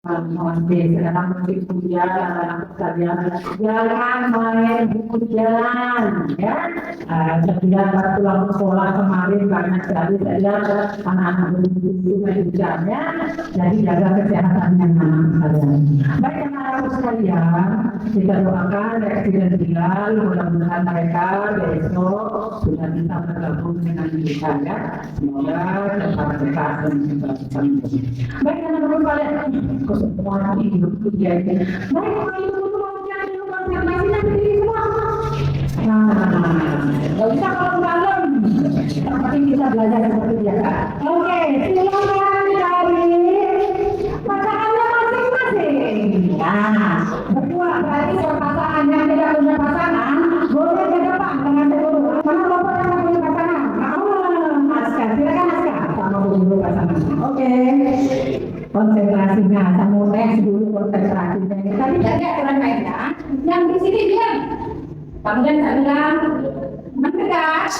Masih sekarang masih kuliah anak sekalian jangan main hujan ya. Setiap pulang sekolah kemarin banyak sekali saya anak-anak berguru main hujannya, jadi jaga kesehatannya anak sekalian. Baik anak-anak sekalian, kita doakan reaksi tinggal mudah-mudahan mereka besok sudah bisa bergabung dengan kita ya. Semoga tetap sehat dan tetap sembuh. Baik anak-anak sekalian, semua hidup dia ini. Baik, kalau itu masih nanti semua. Nggak bisa kalau malam. Yang penting kita belajar seperti biasa. Oke, silakan cari pasangannya masing-masing. Nah, berdua berarti pasangan yang tidak punya pasangan boleh ke depan dengan dulu. Mana bapak yang punya pasangan? Askar, silakan Askar sama dulu pasangan. Oke. Konsentrasinya, kamu tes dulu konsentrasinya. Tadi jaga aturan mainnya. Yang di sini diam. Kemudian saya bilang mendekat.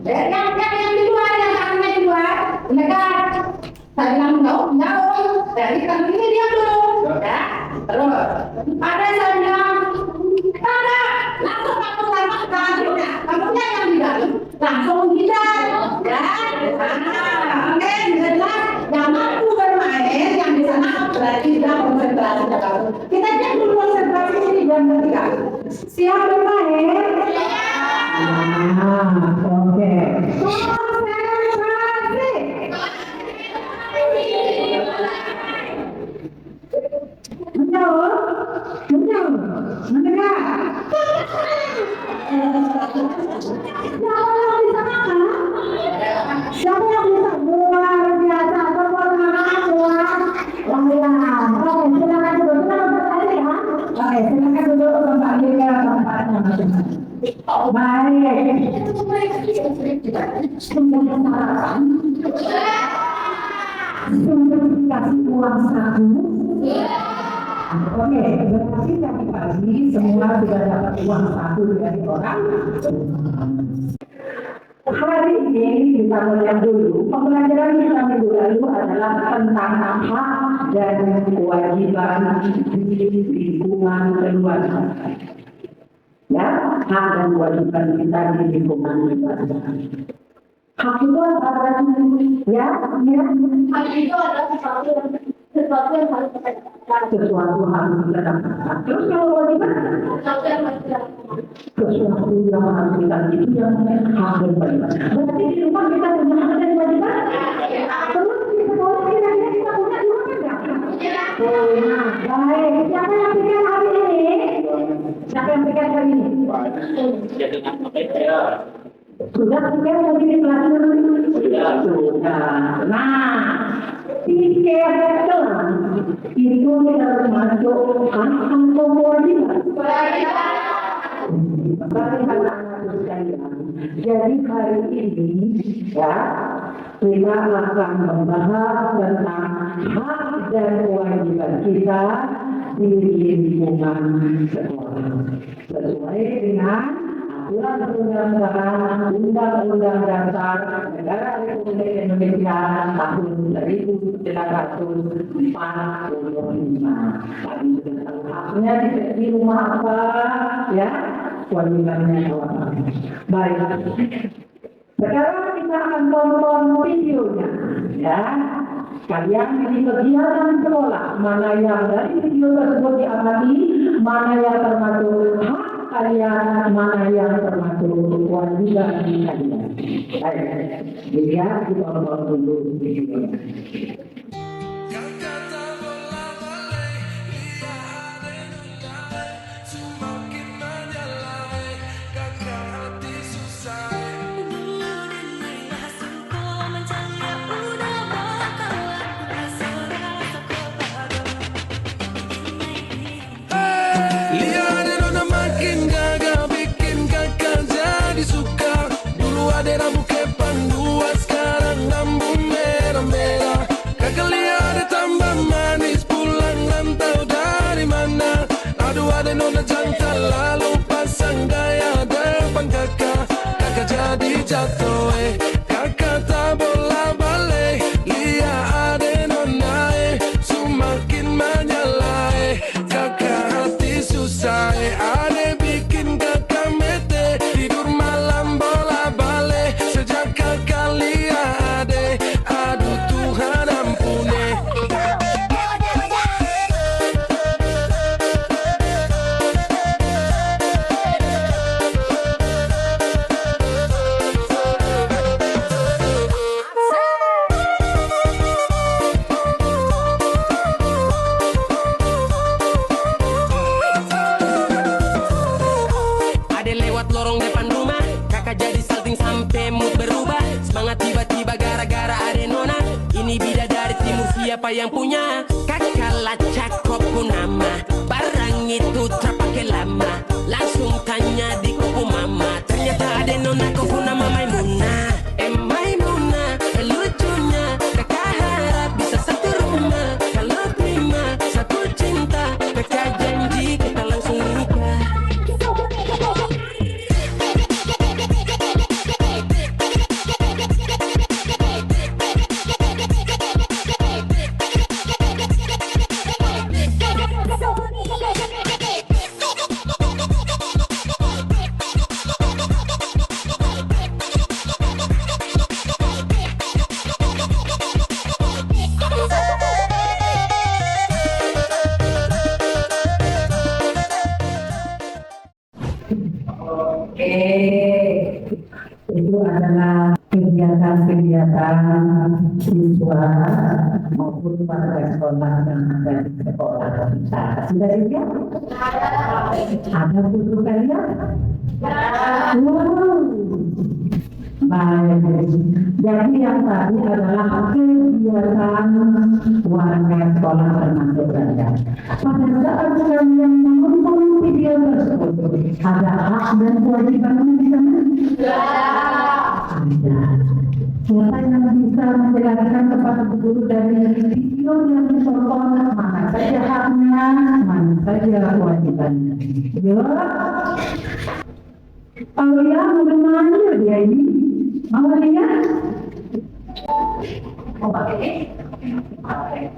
Yang di luar, yang tangannya di luar, mendekat. Saya bilang jauh. Dari kami ini diam dulu. Ya. Terus ada saya bilang ada. Langsung kamu lempar kamunya yang di dalam. Langsung menghindar. Ya. Oke, jelas. Yang mampu bermain yang di sana berarti sudah konsentrasi kamu. Kita cek dulu konsentrasi ini jam ketiga. Siap bermain? Oke. Konsentrasi. Menjauh, mendekat. Siapa yang bisa luar biasa silakan duduk tadi ya. Oke, silakan duduk kembali ke tempatnya masing-masing. Baik. Sudah sarapan. Sudah dikasih uang saku. Oke, berarti tadi pagi semua sudah dapat uang saku dari orang. Hari ini kita melihat dulu pembelajaran kita minggu lalu adalah tentang hak dan kewajiban di lingkungan keluarga. Ya, hak dan kewajiban kita di lingkungan keluarga. Hak itu adalah ya. Hak itu adalah sesuatu yang harus kita dapatkan. Sesuatu harus kita dapatkan. Terus kalau kewajiban? Sesuatu yang harus kita dapatkan. Sesuatu yang harus kita itu yang hak dan kewajiban. Berarti di rumah kita punya hak dan kewajiban? Terus di sekolah kira-kira kita punya juga enggak? Baik. Siapa yang pikir hari ini? Siapa yang pikir hari ini? Jadi sudah pikir lagi di kelas sudah. Nah, pikir itu kita harus masuk hak atau kewajiban. Jadi hari ini ya kita akan membahas tentang hak dan kewajiban kita di lingkungan sekolah sesuai dengan aturan perundang-undangan Undang-Undang Dasar Negara Republik Indonesia tahun 1945. Tadi sudah tahu haknya di rumah apa ya, kewajibannya apa. Baik. Sekarang kita akan tonton videonya ya. Kalian di kegiatan sekolah, mana yang dari video tersebut diamati, mana yang termasuk hak kalian, mana yang termasuk kewajiban kalian. Baik, lihat kita tonton dulu videonya. Lalu pasang gaya depan kakak jadi jatuh kakak tak bola balik lihat ade nona semakin banyak siapa yang punya? Kakak lacak kopu nama, barang itu terpakai lama. Langsung tanya di kopu mama, ternyata ada nona kopu nama Maimunah. Maimunah, lucunya kakak harap bisa satu rumah. Kalau terima satu cinta, kakak janji kita langsung nikah. Oke, itu adalah kegiatan-kegiatan siswa maupun warga sekolah yang ada di sekolah kita. Sudah dilihat? Ada foto kalian? Wow. Baik. Jadi yang tadi adalah kegiatan warga sekolah termasuk saya. Pada saat kalian menonton video tersebut, ada hak dan kewajiban di sana? Ada. Siapa yang bisa menjelaskan kepada guru dari video yang ditonton mana saja haknya, mana saja kewajibannya? Ya. Aulia, bagaimana dia ini? Mau lihat? Oh, pakai.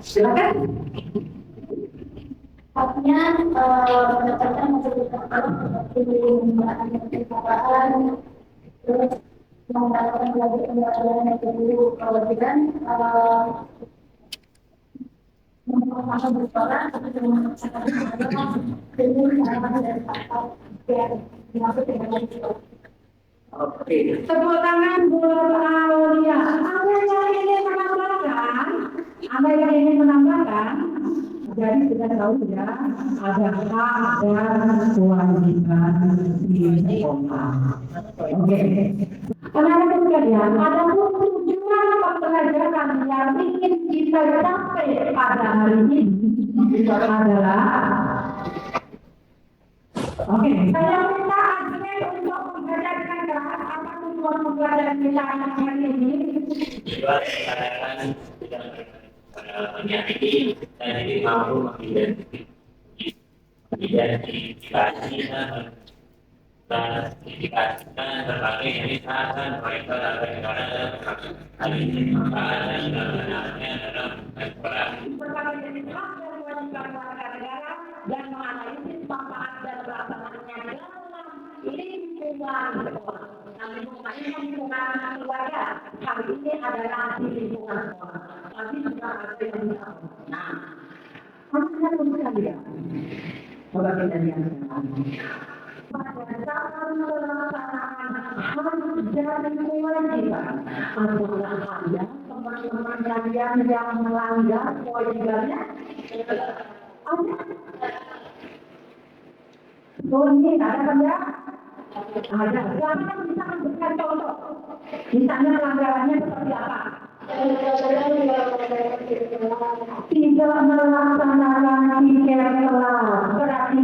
Silakan. Haknya mendapatkan kesempatan terus mendapatkan lagi pembelajaran yang kedua kewajiban memperkenalkan bersuara tapi dengan memaksakan dari yang dimaksud dengan itu. Oke. Tepuk tangan buat Aulia. Ada yang ingin menambahkan? Ada yang ingin menambahkan? Jadi kita tahu ya, ada hak dan kewajiban di sekolah. Oke. Anak-anak sekalian, ada pun tujuan pembelajaran yang ingin kita capai pada hari ini adalah oke. Saya minta admin untuk mengajarkan apa tujuan pembelajaran kita hari ini. Menyakiti dan jadi mampu mengidentifikasikan berbagai jenis alasan mereka dalam negara hal ini maka sebenarnya dalam eksplorasi Berbagai jenis hak dan kewajiban warga negara dan menganalisis manfaat dan pelaksanaannya dalam lingkungan sekolah. Nah, lingkungan keluarga hal ini adalah di lingkungan sekolah. Tapi juga ada yang tidak. Nah, maksudnya untuk kalian, coba kita lihat pada saat pelaksanaan hak dan kewajiban, apakah ada teman-teman kalian yang melanggar kewajibannya? Ada? Oh, ini ada kan ya? Ada. Jangan bisa memberikan contoh. Misalnya pelanggarannya seperti apa? Tidak melaksanakan tiket kelas. Berarti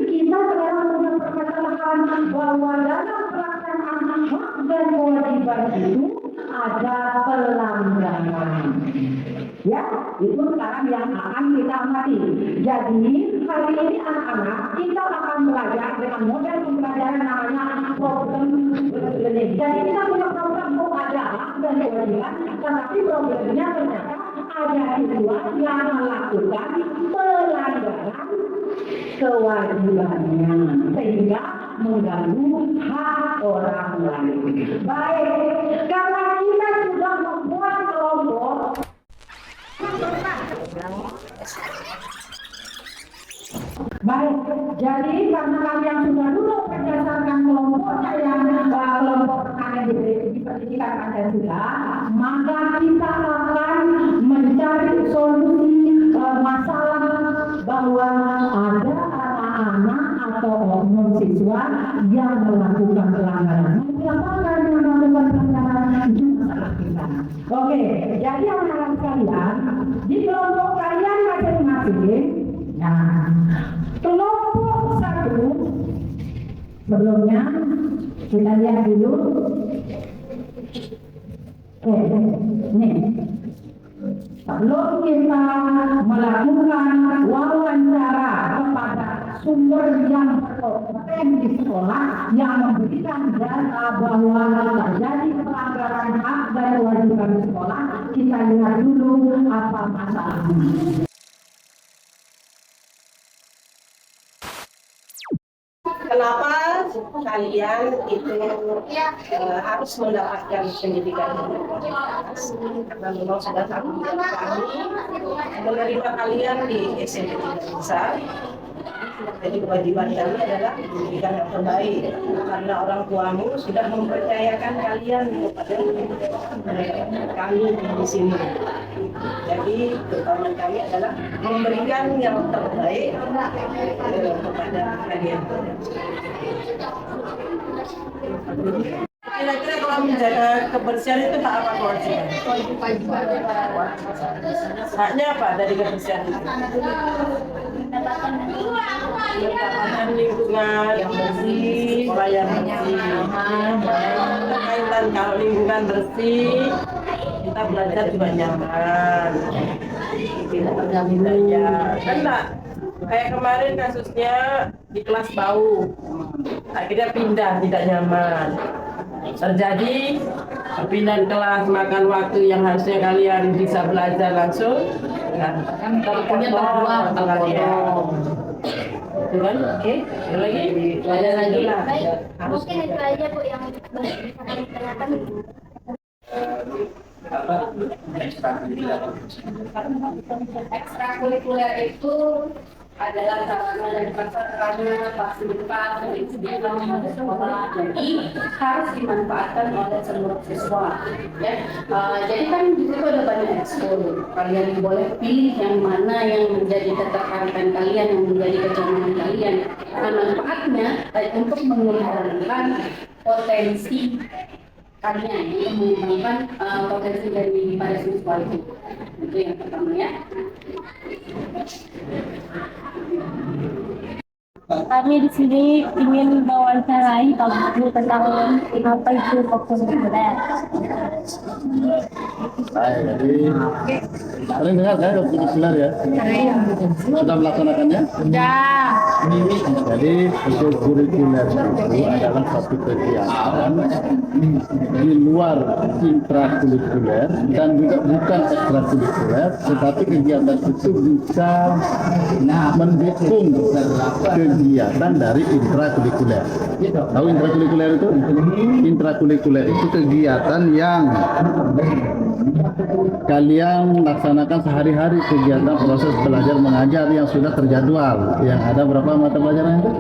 kita sekarang punya permasalahan bahwa dalam pelaksanaan hak dan kewajiban itu ada pelanggaran. Ya, itu sekarang yang akan kita amati. Jadi, hari ini anak-anak kita akan belajar dengan model pembelajaran namanya problem learning. Jadi kita punya program ada hak dan kewajiban, tetapi problemnya ternyata ada siswa yang melakukan pelanggaran kewajibannya sehingga mengganggu hak orang lain. Baik, karena kita sudah membuat kelompok. Baik, jadi karena kalian sudah dulu berdasarkan kelompoknya yang kelompok kalian di pendidikan Pancasila, maka kita akan mencari solusi masalah bahwa ada anak-anak atau oknum siswa yang melakukan pelanggaran. Siapakah yang melakukan pelanggaran? Itu masalah kita. Oke, jadi anak-anak sekalian, di kelompok kalian masing-masing. Nah, kelompok satu sebelumnya kita lihat dulu. Nih. Sebelum kita melakukan wawancara kepada sumber yang berkompeten di sekolah yang memberikan data bahwa terjadi pelanggaran hak dan kewajiban sekolah, kita lihat dulu apa masalahnya. Kenapa kalian itu harus mendapatkan pendidikan berkualitas? Karena memang sudah tanggung jawab kami menerima kalian di SMP Besar. Jadi kewajiban kami adalah pendidikan yang terbaik karena orang tuamu sudah mempercayakan kalian kepada kami di sini. Jadi keutamaan kami adalah memberikan yang terbaik kepada kalian. Kira-kira kalau menjaga kebersihan itu hak apa kewajiban? Haknya apa dari kebersihan itu? Mendapatkan lingkungan yang bersih, sekolah yang bersih. Berkaitan kalau lingkungan bersih, kita belajar juga nyaman. Tidak terganggu saja. Kan enggak? Kayak kemarin kasusnya di kelas bau, akhirnya pindah tidak nyaman. Terjadi perpindahan kelas, makan waktu yang harusnya kalian bisa belajar langsung, kan terbuang kalian. Itu kan? Oke, lagi belajar lagi lah. Mungkin itu aja Bu yang bisa kami tanyakan. Ekstrakurikuler itu adalah sarana dan prasarana fasilitas dan insiden sekolah, jadi harus dimanfaatkan oleh seluruh siswa. Ya, jadi kan di situ ada banyak ekskul. Kalian boleh pilih yang mana yang menjadi ketertarikan kalian, yang menjadi kecenderungan kalian. Karena manfaatnya untuk mengembangkan potensi kalian, untuk mengembangkan potensi dari pada siswa itu. Itu yang pertama ya. Kami di sini ingin mewawancarai Pak Guru tentang apa itu vokabuler. Baik, jadi kalian dengar kan vokabuler ya? Sudah melaksanakannya? Sudah. Jadi kurikuler itu adalah satu kegiatan di luar intrakurikuler dan juga bukan ekstrakurikuler, tetapi kegiatan itu bisa mendukung kegiatan dari intrakurikuler. Tahu intrakurikuler itu? Intrakurikuler itu kegiatan yang kalian laksanakan sehari-hari, kegiatan proses belajar mengajar yang sudah terjadwal. Yang ada berapa mata pelajaran itu?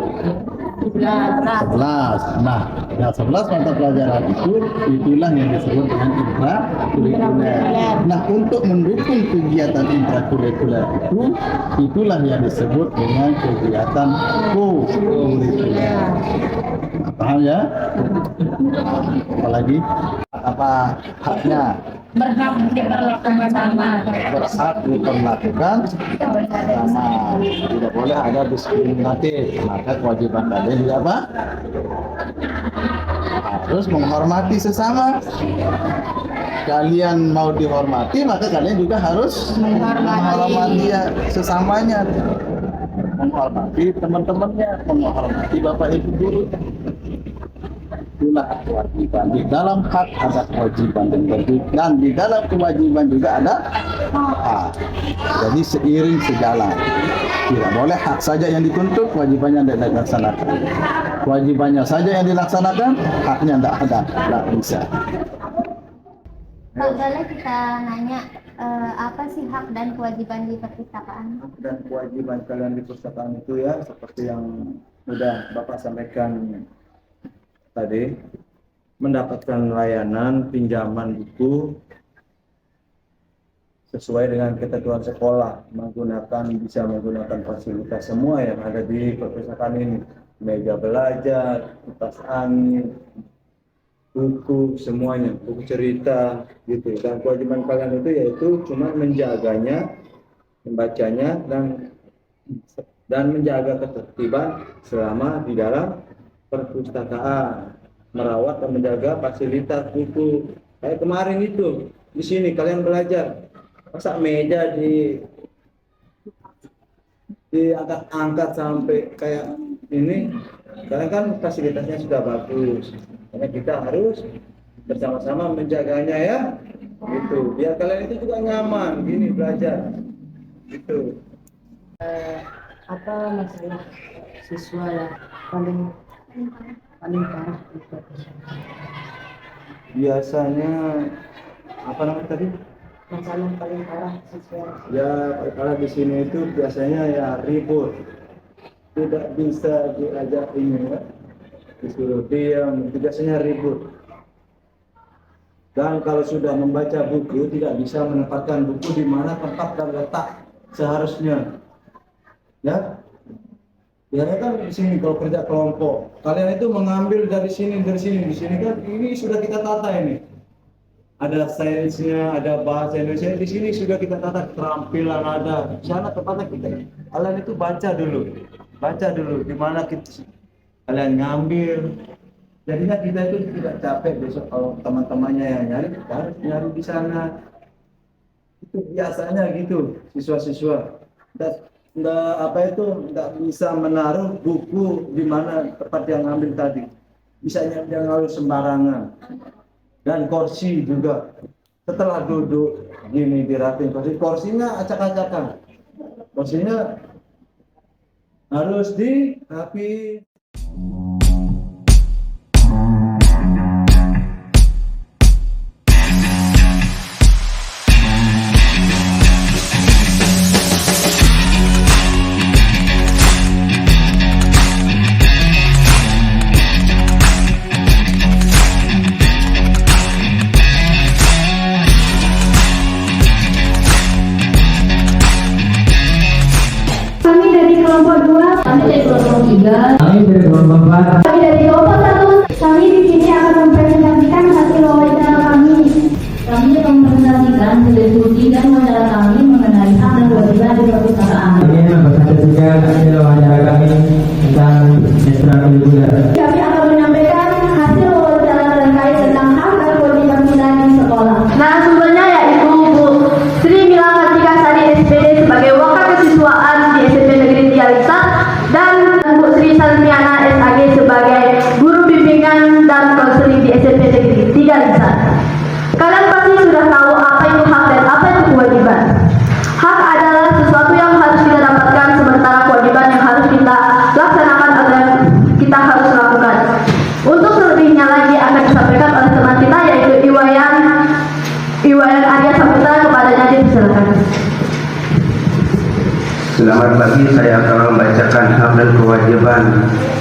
11. Nah, yang 11 mata pelajaran itulah yang disebut dengan intrakurikuler. Nah, untuk mendukung kegiatan intrakurikuler itulah yang disebut dengan kegiatan co-kurikuler. Paham ya? Apalagi apa haknya? Berhak diperlakukan sama. Berhak diperlakukan sama. Tidak boleh ada diskriminatif. Maka kewajiban kalian juga apa? Harus menghormati sesama. Kalian mau dihormati, maka kalian juga harus menghormati ya, sesamanya. Menghormati teman-temannya, menghormati bapak ibu guru. Itulah kewajiban. Di dalam hak ada kewajiban dan di dalam kewajiban juga ada hak. Jadi seiring sejalan. Tidak boleh hak saja yang dituntut, kewajibannya tidak dilaksanakan. Kewajibannya saja yang dilaksanakan, haknya tidak ada, tidak bisa. Pak, boleh kita nanya apa sih hak dan kewajiban di perpustakaan? Hak dan kewajiban kalian di perpustakaan itu ya, seperti yang sudah Bapak sampaikan tadi, mendapatkan layanan pinjaman buku sesuai dengan ketentuan sekolah, bisa menggunakan fasilitas semua yang ada di perpustakaan ini, meja belajar, kipas angin, buku semuanya, buku cerita gitu. Dan kewajiban kalian itu yaitu cuma menjaganya, membacanya dan menjaga ketertiban selama di dalam perpustakaan, merawat dan menjaga fasilitas buku. Kayak kemarin itu di sini kalian belajar, masa meja diangkat-angkat sampai kayak ini, karena kan fasilitasnya sudah bagus. Karena kita harus bersama-sama menjaganya ya, gitu. Biar kalian itu juga nyaman, gini belajar, gitu. Apa masalah siswa yang paling parah itu? Biasanya apa namanya tadi? Masalah paling parah siswa. Ya kalau di sini itu biasanya ya ribut, tidak bisa diajak ini ya, disuruh diam, itu biasanya ribut. Dan kalau sudah membaca buku tidak bisa menempatkan buku di mana tempat dan letak seharusnya. Ya, biasanya kan di sini kalau kerja kelompok, kalian itu mengambil dari sini, di sini kan ini sudah kita tata ini. Ada sainsnya, ada bahasa Indonesia, di sini sudah kita tata, keterampilan ada. Di sana tempatnya kita, kalian itu baca dulu di mana kalian ngambil. Jadinya kita itu tidak capek besok kalau teman-temannya yang nyari, kita harus nyari di sana. Itu biasanya gitu siswa-siswa. Nggak bisa menaruh buku di mana tempat yang ngambil tadi. Bisa yang ngambil sembarangan. Dan kursi juga. Setelah duduk gini dirapiin kursinya acak-acakan. Kursinya harus dirapiin. Kami dari kelompok 4. Kami dari kelompok 1. Kami di sini akan mempresentasikan hasil wawancara kami. Kami akan mempresentasikan berdiskusi dan wawancara kami mengenai hak dan kewajiban di perpustakaan. Kami mempresentasikan hasil wawancara kami tentang ekstrakurikuler. Kami akan menyampaikan hasil wawancara terkait tentang hak dan kewajiban kita di sekolah. Narasumbernya yaitu Bu Sri Mila Kartika Sari SPD sebagai wakil kesiswaan di SMP Negeri 3 Lingsar dan Bu Sri Salmiana SAG sebagai guru bimbingan dan konseling di SMP Negeri 3 Lingsar. Kalian pasti sudah tahu apa itu hak dan apa itu kewajiban. Hak adalah sesuatu yang harus kita dapatkan, sementara kewajiban yang harus kita laksanakan atau kita harus lakukan. Untuk selebihnya lagi akan disampaikan oleh teman kita yaitu Iwayan Arya Saputra. Kepadanya dipersilakan. Selamat pagi, saya akan membacakan hak dan kewajiban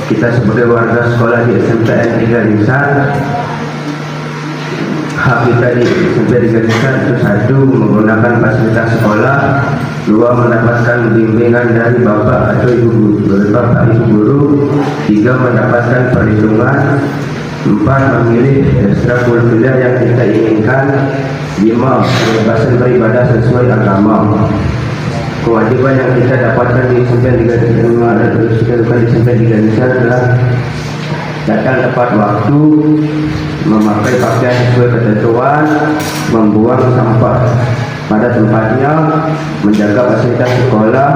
kita sebagai warga sekolah di SMPN 3 Lingsar. Hak kita di SMP 3 Lingsar itu 1. Menggunakan fasilitas sekolah, 2. Mendapatkan bimbingan dari bapak atau ibu guru, 3. Mendapatkan perlindungan, 4. Memilih ekstrakurikuler yang kita inginkan, 5. Kebebasan beribadah sesuai agama. Kewajiban yang kita dapatkan di SMP 3 Lingsar adalah datang tepat waktu, memakai pakaian sesuai ketentuan, membuang sampah pada tempatnya, menjaga fasilitas sekolah,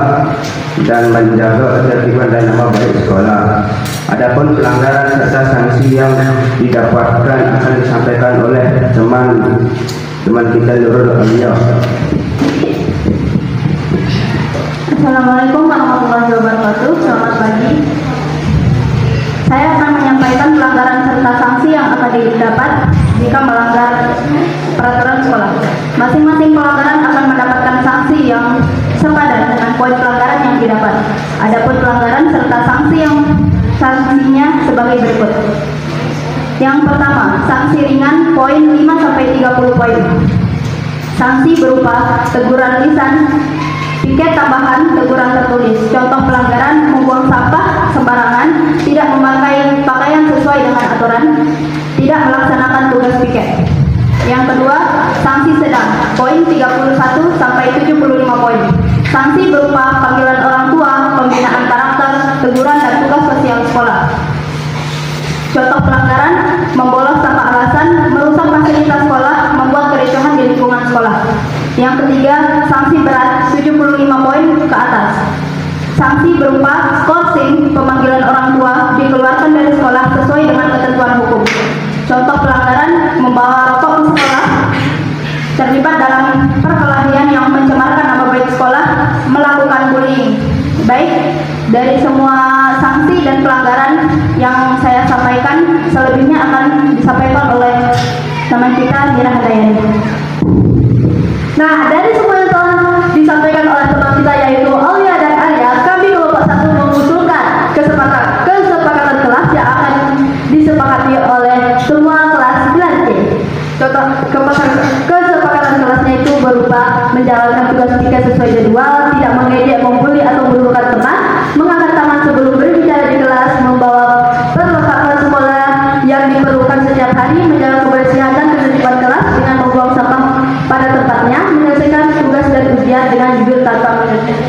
dan menjaga ketertiban dan nama baik sekolah. Adapun pelanggaran serta sanksi yang didapatkan akan disampaikan oleh teman kita Nurul Aliyah. Assalamualaikum warahmatullahi wabarakatuh. Selamat pagi. Saya akan menyampaikan pelanggaran serta sanksi yang akan didapat jika melanggar peraturan sekolah. Masing-masing pelanggaran akan mendapatkan sanksi yang sepadan dengan poin pelanggaran yang didapat. Adapun pelanggaran serta sanksinya sebagai berikut. Yang pertama, sanksi ringan poin 5 sampai 30 poin. Sanksi berupa teguran lisan, tiket tambahan, teguran tertulis. Contoh pelanggaran: membuang sampah sembarangan, tidak memakai pakaian sesuai sesuai dengan aturan, tidak melaksanakan tugas piket. Yang kedua, sanksi sedang, poin 31 sampai 75 poin. Sanksi berupa panggilan orang tua, pembinaan karakter, teguran dan tugas sosial sekolah. Contoh pelanggaran, membolos tanpa alasan, merusak fasilitas sekolah, membuat kericuhan di lingkungan sekolah. Yang ketiga, sanksi berat 75 poin ke atas. Sanksi berupa skorsing, pemanggilan orang tua, dikeluarkan dari sekolah sesuai dengan ketentuan hukum. Contoh pelanggaran, membawa rokok ke sekolah, terlibat dalam perkelahian yang mencemarkan nama baik sekolah, melakukan bullying. Baik, dari semua sanksi dan pelanggaran yang saya sampaikan, selebihnya akan disampaikan oleh teman kita Mira Handayani. Nah, dari semua yang telah disampaikan oleh teman kita yaitu Aulia dan Arya, kami kelompok 1 mengusulkan kesepakatan kelas yang akan disepakati oleh semua kelas 9C. Contoh kesepakatan kelasnya itu berupa menjalankan tugas piket sesuai jadwal, tidak mengejek, membuli atau melukai teman, mengangkat tangan sebelum berbicara di kelas, membawa perlengkapan sekolah yang diperlukan setiap hari, menjaga kebersihan dan ketertiban kelas dengan membuang sampah pada tempatnya, menyelesaikan tugas dan ujian dengan jujur tanpa menyesal.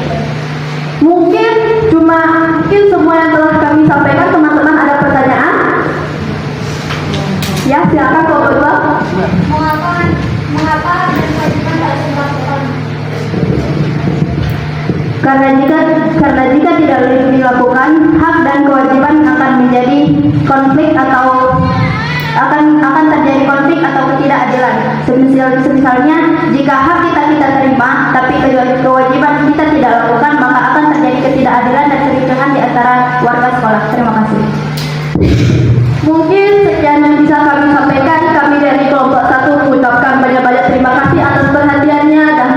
Mungkin semua yang telah kami sampaikan, teman-teman ada pertanyaan? Ya, silakan kelompok 2. Mengapa dan kewajiban harus dilakukan? Karena jika tidak dilakukan, hak dan kewajiban akan menjadi konflik atau akan terjadi konflik atau ketidakadilan. Misalnya, jika hak kita terima, tapi kewajiban kita tidak lakukan, maka akan terjadi ketidakadilan dan kericuhan di antara warga sekolah. Terima kasih. Mungkin sekian yang bisa kami sampaikan. Kami dari kelompok 1 mengucapkan banyak-banyak terima kasih atas perhatiannya dan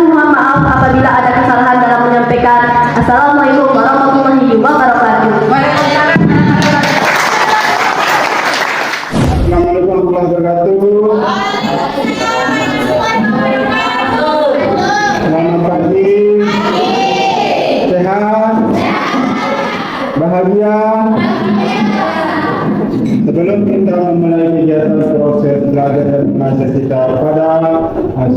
mohon maaf apabila ada kesalahan dalam menyampaikan. Assalamualaikum warahmatullahi wabarakatuh. Assalamualaikum warahmatullahi wabarakatuh. Selamat pagi. Sehat? Bahagia? Sebelum kita memulai kegiatan proses belajar dan mengajar kita pada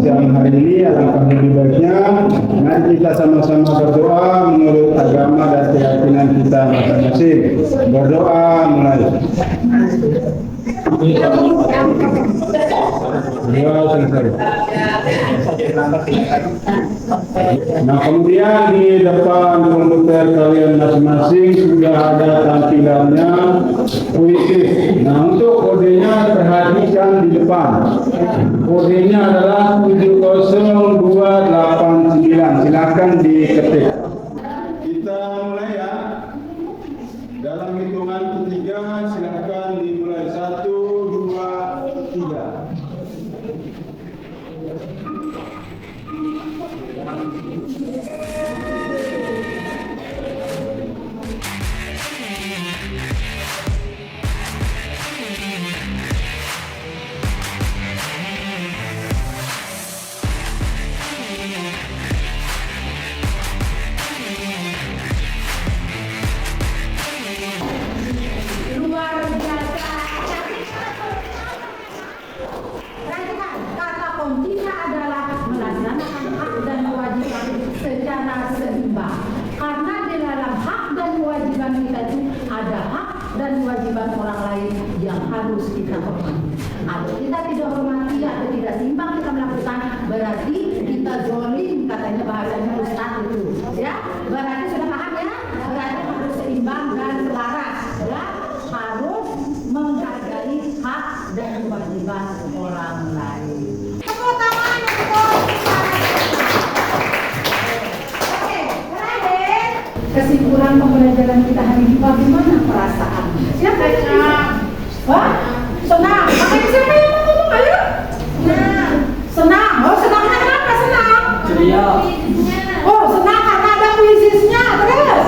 siang hari ini, alangkah lebih baiknya mari kita sama-sama berdoa menurut agama dan keyakinan kita masing-masing. Berdoa mulai. Nah, kemudian di depan komputer kalian masing-masing sudah ada tampilannya puisi. Nah, untuk kodenya perhatikan di depan. Kodenya adalah 70289. Silakan diketik. Kita mulai ya. Dalam hitungan ketiga silakan dimulai. 1, 2, 3. Dan kewajiban orang lain yang harus kita hormati. Kalau kita tidak hormati atau tidak seimbang kita melakukan, berarti kita zolim, katanya bahasanya Ustaz itu. Ya, berarti sudah paham ya? Berarti harus seimbang dan selaras. Ya, harus menghargai hak dan kewajiban orang lain. Tepuk tangan untuk kesimpulan pembelajaran kita hari ini, bagaimana perasaan? Siapa yang senang? Wah, senang. Makanya siapa yang mau ngomong? Ayo. Senang. Senang. Oh, senangnya kenapa senang? Ceria. Oh, senang karena ada puisinya. Terus?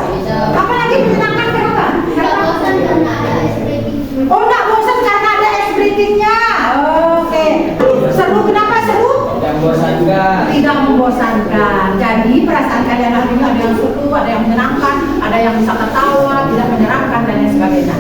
Apa lagi menyenangkan kenapa? Tidak bosan karena ada ice breaking. Oh, nggak bosan karena ada ice breaking-nya. Oke. Seru, kenapa seru? Tidak membosankan. Tidak membosankan. Jadi perasaan kalian hari ini ada yang seru, ada yang menyenangkan, ada yang bisa ketawa, tidak menyeramkan dan lain sebagainya.